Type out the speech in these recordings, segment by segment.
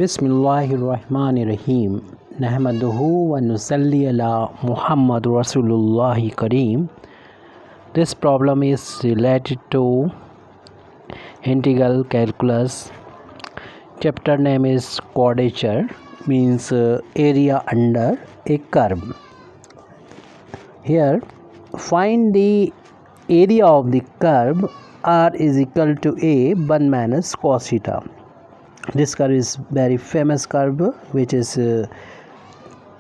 Bismillahirrahmanirrahim. Nahmaduhu wa nusalli ala Muhammad Rasulullahi Kareem. This problem is related to integral calculus. Chapter name is Quadrature, means area under a curve. Here, find the area of the curve R is equal to A 1 minus cos theta. This curve is very famous curve, which is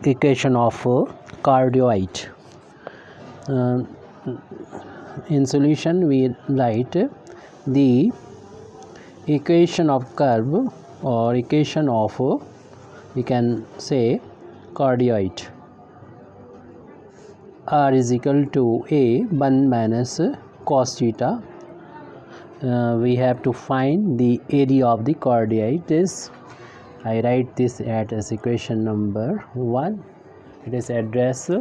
equation of cardioid. In solution, we write the equation of curve or equation of we can say cardioid. R is equal to A 1 minus cos theta. We have to find the area of the cardioid. I write this as equation number 1. It is address.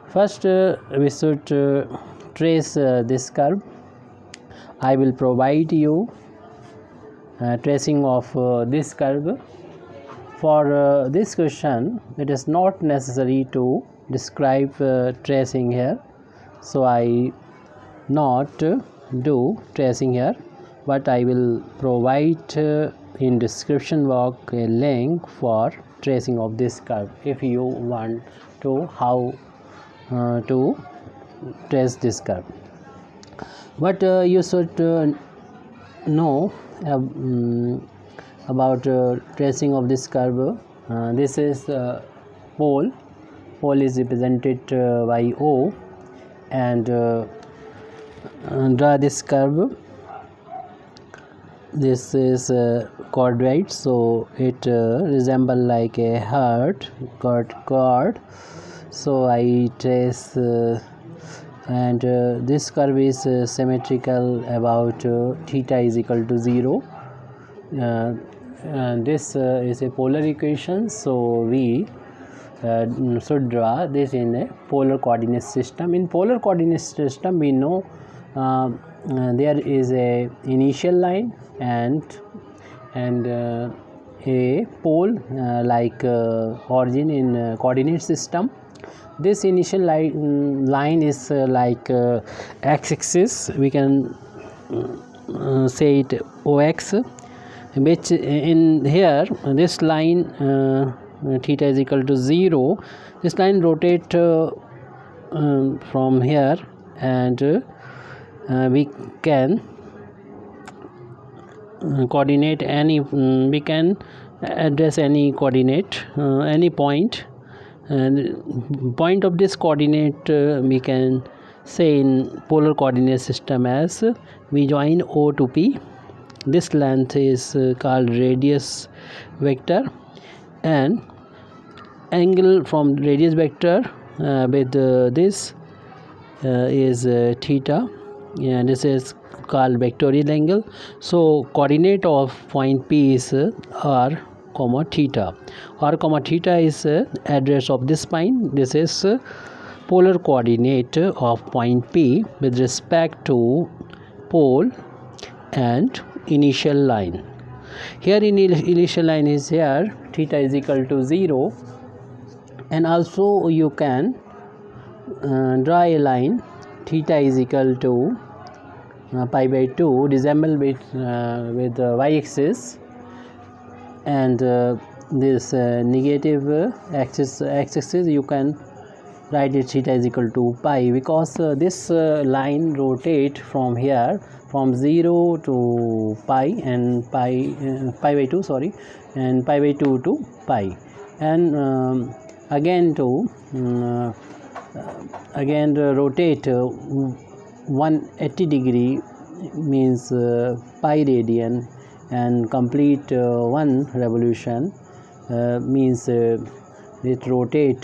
First we should trace this curve. I will provide you tracing of this curve. For this question, it is not necessary to describe tracing here, so I not do tracing here, but I will provide in description box a link for tracing of this curve if you want to how to trace this curve. But you should know about tracing of this curve. This is pole is represented by O, and draw this curve. This is cardioid, so it resemble like a heart chord. So I trace and this curve is symmetrical about theta is equal to 0. And this is a polar equation, so we should draw this in a polar coordinate system. In polar coordinate system, we know there is a initial line and a pole like origin in coordinate system. This initial line is like x-axis. We can say it OX, which in here this line theta is equal to 0. This line rotate from here, and we can coordinate any we can address any coordinate any point, and point of this coordinate we can say in polar coordinate system as we join O to P. This length is called radius vector, and angle from radius vector with this is theta, and this is called vectorial angle. So coordinate of point P is r comma theta. R comma theta is address of this point. This is polar coordinate of point P with respect to pole and initial line. Here initial line is here, theta is equal to 0, and also you can draw a line theta is equal to pi by 2 resemble with y-axis, and this negative x-axis you can write it theta is equal to pi, because this line rotate from here from 0 to pi and pi by 2, sorry, and pi by 2 to pi, and again to again rotate 180 degree, means pi radian, and complete one revolution means it rotate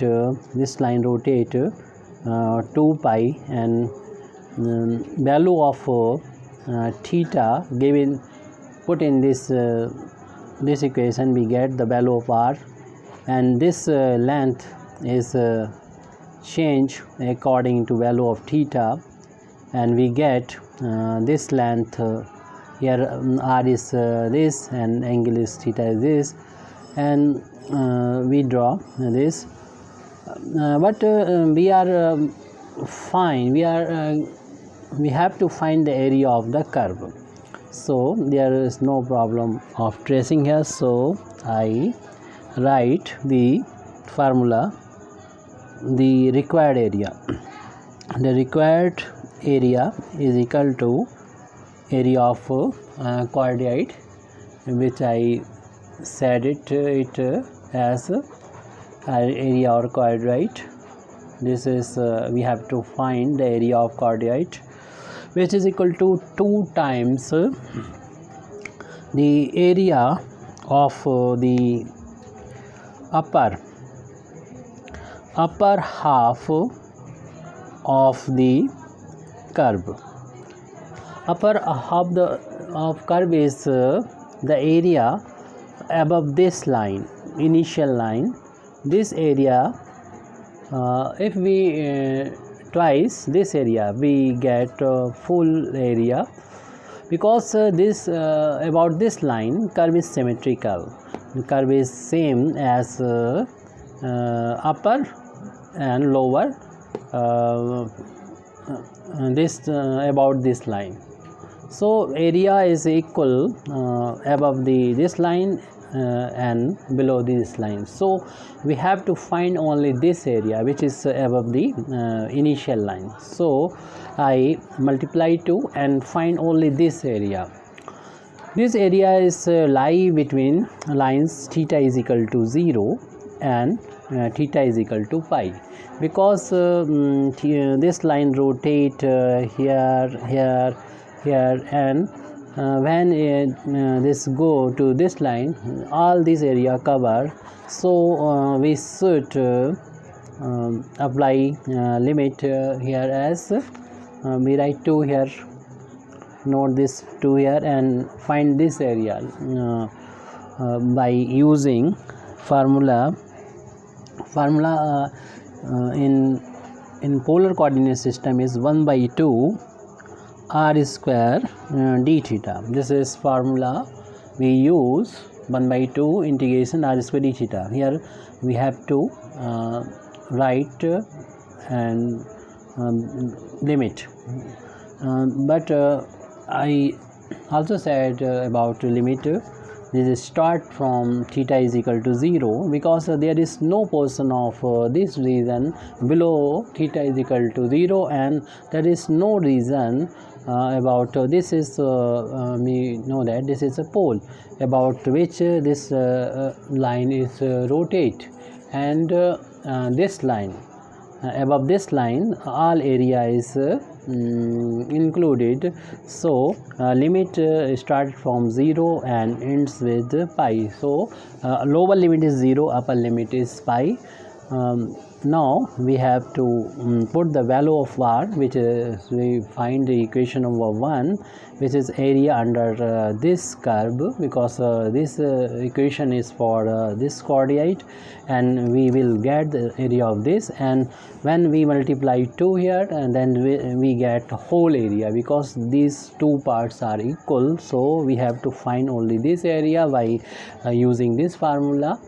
this line rotate 2 pi, and value of theta given put in this equation, we get the value of r, and this length is change according to value of theta, and we get this length here r is this and angle is theta is this, and we draw this, but we are fine, we have to find the area of the curve, so there is no problem of tracing here. So I write the formula, the required area. The required area is equal to area of cardioid, which I said it as area or cardioid. This is we have to find the area of cardioid, which is equal to 2 times the area of the upper half of the curve. Upper half of curve is the area above this line, initial line. This area, if we twice this area, we get full area, because this about this line curve is symmetrical. The curve is same as upper and lower, this about this line. So area is equal above this line and below this line. So we have to find only this area which is above the initial line. So I multiply 2 and find only this area. This area is lie between lines theta is equal to 0 and theta is equal to pi, because this line rotate here, and when this go to this line, all this area cover. So we should apply limit here as we write 2 here, note this 2 here, and find this area by using formula in polar coordinate system is 1/2 r square d theta. This is formula we use, 1/2 integration r square d theta. Here we have to write and limit, but I also said about limit. This is start from theta is equal to 0, because there is no portion of this region below theta is equal to 0, and there is no reason about this is we know that this is a pole about which this line is rotate, and this line above this line all area is included. So limit start from 0 and ends with pi. So lower limit is 0, upper limit is pi. Now we have to put the value of r, which is we find the equation number 1, which is area under this curve, because this equation is for this cardioid, and we will get the area of this, and when we multiply 2 here, and then we get whole area, because these two parts are equal. So we have to find only this area by using this formula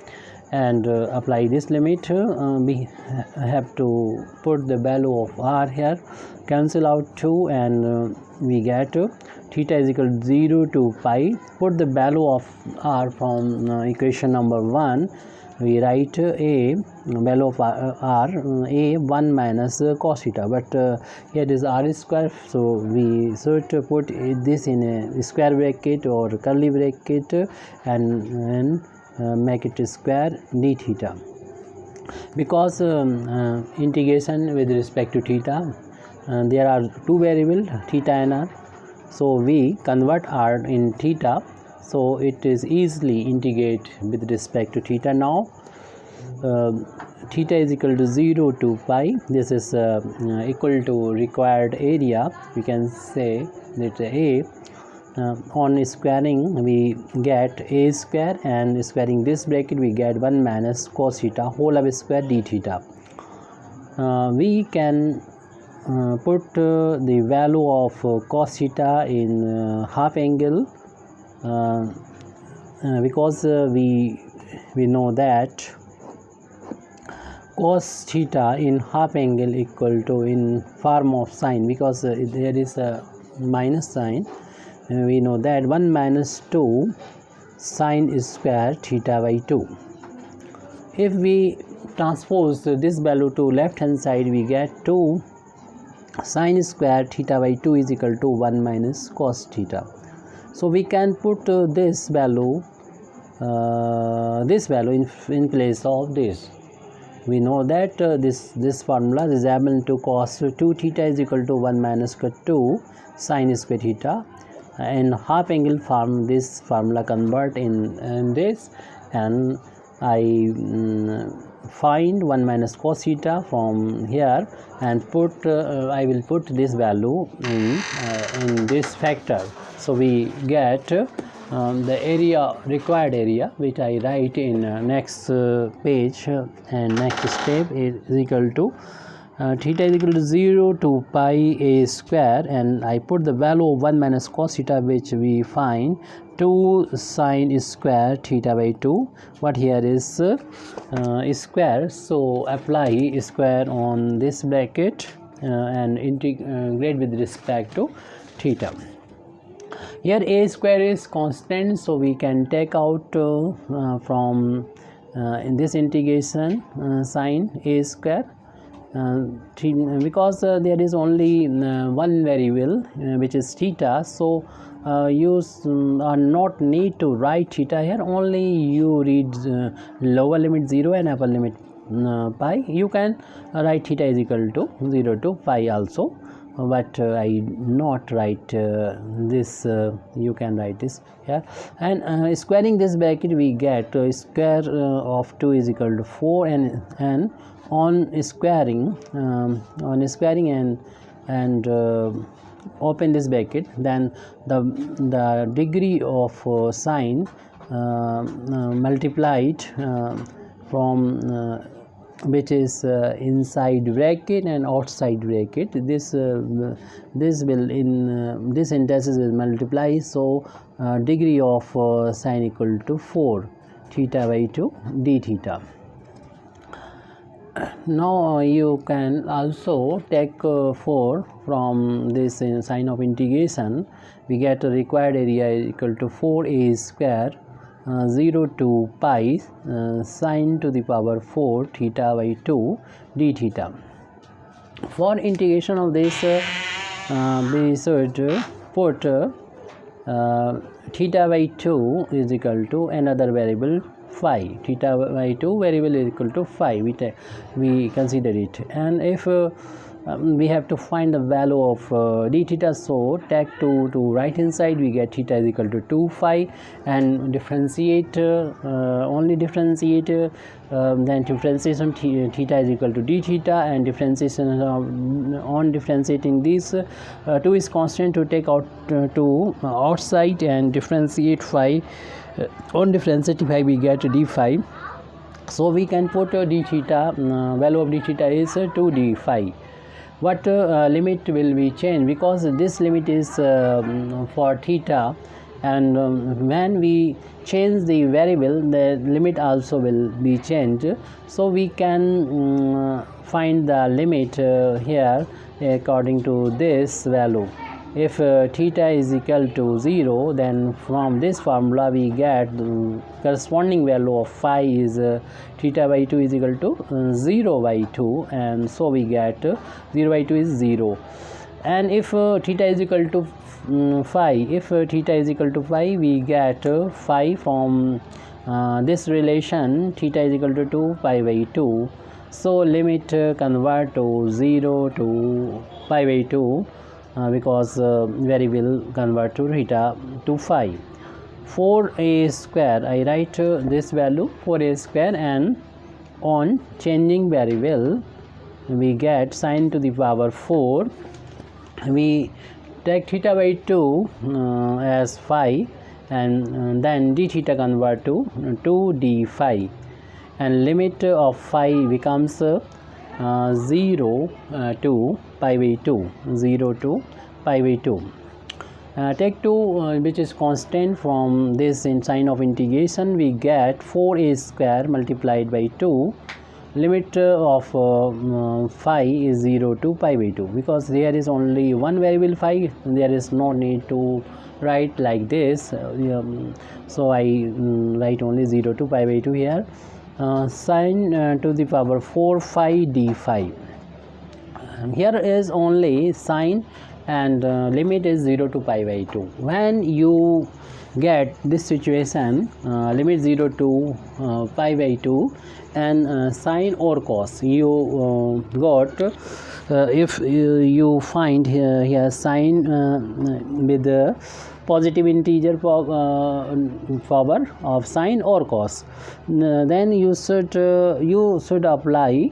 and apply this limit. We have to put the value of r here, cancel out 2, and we get theta is equal to 0 to pi. Put the value of r from equation number 1. We write a value of r a 1 minus cos theta, but here is r square, so we should put this in a square bracket or curly bracket, and make it square d theta, because integration with respect to theta, there are two variables theta and r, so we convert r in theta, so it is easily integrate with respect to theta. Now theta is equal to 0 to pi. This is equal to required area. We can say that a on squaring we get a square, and squaring this bracket we get 1 minus cos theta whole of square d theta. We can put the value of cos theta in half angle, because we know that cos theta in half angle equal to in form of sine, because there is a minus sign. We know that 1 minus 2 sine square theta by 2. If we transpose this value to left hand side, we get 2 sine square theta by 2 is equal to 1 minus cos theta. So we can put this value in place of this. We know that this formula is able to cos 2 theta is equal to 1 minus 2 sine square theta. In half angle form, this formula convert in this, and I find 1 minus cos theta from here, and I will put this value in this factor. So we get the area, required area, which I write in next page, and next step is equal to theta is equal to 0 to pi a square, and I put the value of 1 minus cos theta, which we find 2 sine square theta by 2, but here is square, so apply square on this bracket and integrate with respect to theta. Here a square is constant, so we can take out from in this integration sine a square, because there is only one variable which is theta, so you are not need to write theta here, only you read lower limit 0 and upper limit pi. You can write theta is equal to 0 to pi also, but I not write this. You can write this here, and squaring this bracket we get square of 2 is equal to 4, and on squaring and open this bracket, then the degree of sine multiplied from which is inside bracket and outside bracket, this will in this indices will multiply, so degree of sine equal to 4 theta by 2 d theta. Now you can also take 4 from this sign of integration. We get a required area equal to 4a square 0 to pi sine to the power 4 theta by 2 d theta. For integration of this, we should put theta by 2 is equal to another variable phi. Theta by 2 variable is equal to phi. We consider it, and if we have to find the value of d theta, so take 2 to right hand side, we get theta is equal to 2 phi, and differentiate only differentiate then differentiation theta is equal to d theta, and differentiation on differentiating this 2 is constant, to take out 2 outside and differentiate phi. On differentiating phi we get d phi, so we can put d theta, value of d theta is 2 d phi. What limit will be changed, because this limit is for theta, and when we change the variable, the limit also will be changed, so we can find the limit here according to this value. If theta is equal to 0, then from this formula we get the corresponding value of phi is theta by 2 is equal to 0 by 2, and so we get 0 by 2 is 0. And if theta is equal to phi, we get phi from this relation, theta is equal to 2 pi by 2, so limit convert to 0 to pi by 2, because variable convert to theta to phi. 4a square, I write this value 4a square, and on changing variable we get sine to the power 4. We take theta by 2 as phi, and then d theta convert to 2 d phi, and limit of phi becomes 0 to pi by 2, 0 to pi by 2. Take 2 which is constant. From this in sign of integration we get 4a square multiplied by 2. Limit of phi is 0 to pi by 2. Because there is only one variable phi, there is no need to write like this. So I write only 0 to pi by 2 here. Sine to the power 4 phi d phi. Here is only sine and limit is 0 to pi by 2. When you get this situation, limit 0 to pi by 2 and sine or cos, you got if you find here sine with the positive integer power of sine or cos, then you should apply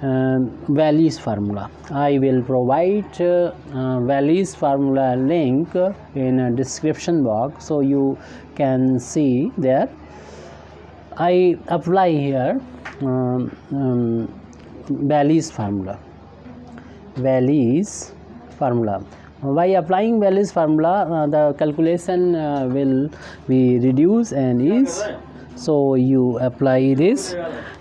Valley's formula. I will provide Valley's formula link in a description box, so you can see there. I apply here Valley's formula. Valley's formula. By applying Valley's formula, the calculation will be reduced and is. So you apply this.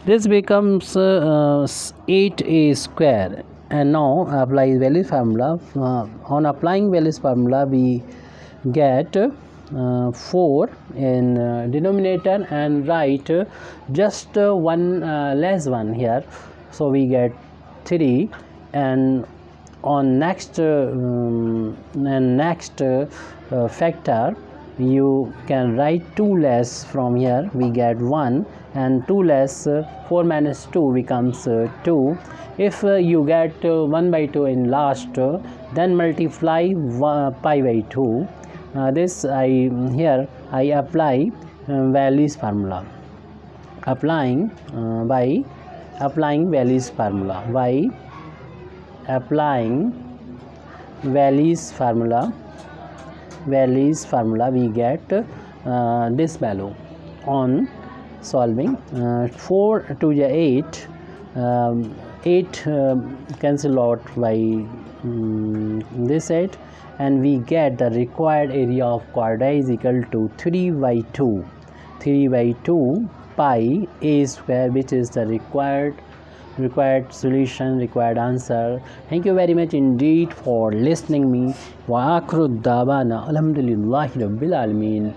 This becomes 8a square. And now apply Valley's formula. On applying Valley's formula, we get 4 in denominator and write just one less one here. So we get 3, and on next factor you can write 2 less. From here we get 1, and 2 less 4 minus 2 becomes 2. If you get 1 by 2 in last, then multiply pi by 2. This I apply Valley's formula. Applying by applying Valley's formula. By applying Valley's formula, we get this value on solving. 4 to the 8, 8 cancel out by this 8, and we get the required area of quadrature is equal to 3 by 2 pi a square, which is the required solution, required answer. Thank you very much indeed for listening me. Wa akhiru dawana alhamdulillahi rabbil alamin.